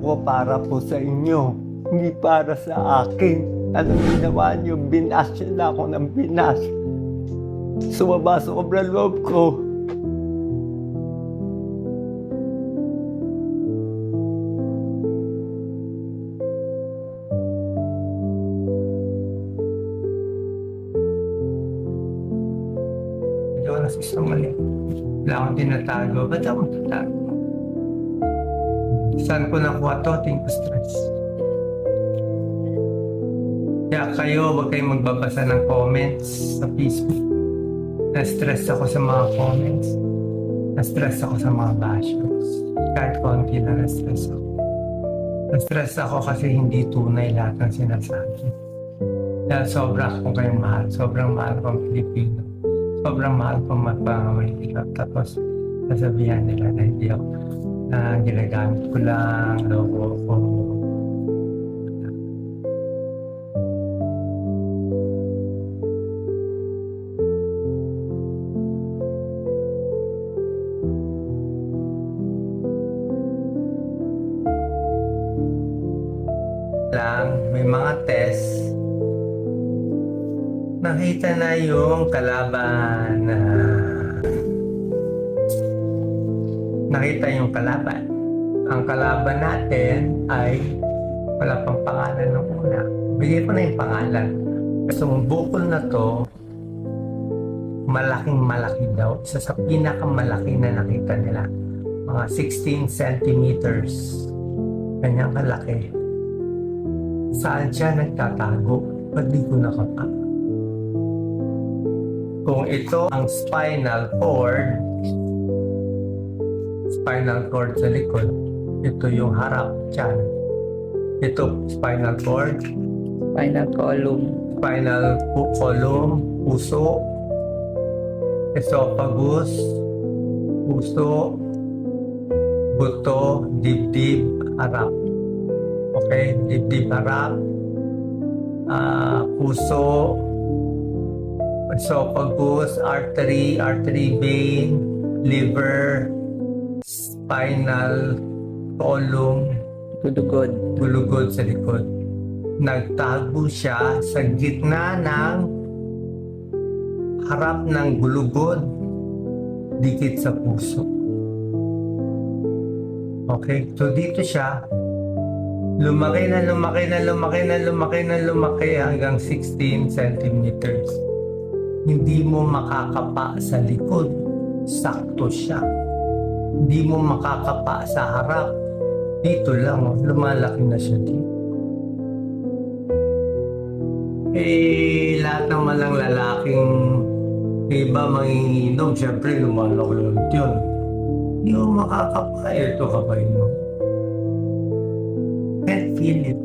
ko para po sa inyo, hindi para sa akin. Anong ginawa niyo? Binas niyo na ako ng binas. Sumaba sa sobrang loob ko. Hindi ako nasisamali. Wala akong tinatago. Ba't ako tatago? Saan ko nakuha to? Ating stress. Kaya kayo, huwag kayong magbabasa ng comments sa Facebook. Na-stress ako sa mga comments. Na-stress ako sa mga bashers. Kahit konti na na-stress ako. Na-stress ako kasi hindi tunay lahat ng sinasabi. Dahil sobrang akong kayong mahal. Sobrang mahal kong Pilipino. Sobrang mahal kong magpangamalikap. Tapos, sasabihan nila na hindi ako na ginagamit ko lang, logo ko. May mga test, nakita na yung kalaban na nakita yung kalaban. Ang kalaban natin ay wala pang pangalan ng una. Bigay ko na yung pangalan. So, ang bukol na to, malaking malaki daw. Isa sa pinakamalaki na nakita nila. Mga 16 centimeters. Kanyang kalaki. Saan siya nagtatago? Ba't di ko nakapa? Kung ito ang spinal cord sa likod, ito yung harap tiyan. Ito spinal cord, Spinal column, puso, esophagus, puso, buto, dibdib, harap. Okay, dibdib, harap, puso, esophagus, artery vein, liver, spinal column, gulugod sa likod. Nagtago siya sa gitna ng harap ng gulugod, dikit sa puso. Okay, so dito siya lumaki hanggang 16 centimeters. Hindi mo makakapa sa likod. Sakto siya. Hindi mo makakapa sa harap. Dito lang, lumalaki na siya dito. Lahat naman ng lalaking iba manginginom, syempre lumalaki yun. Hindi mo makakapa. Ito kabay mo. Can't feel it.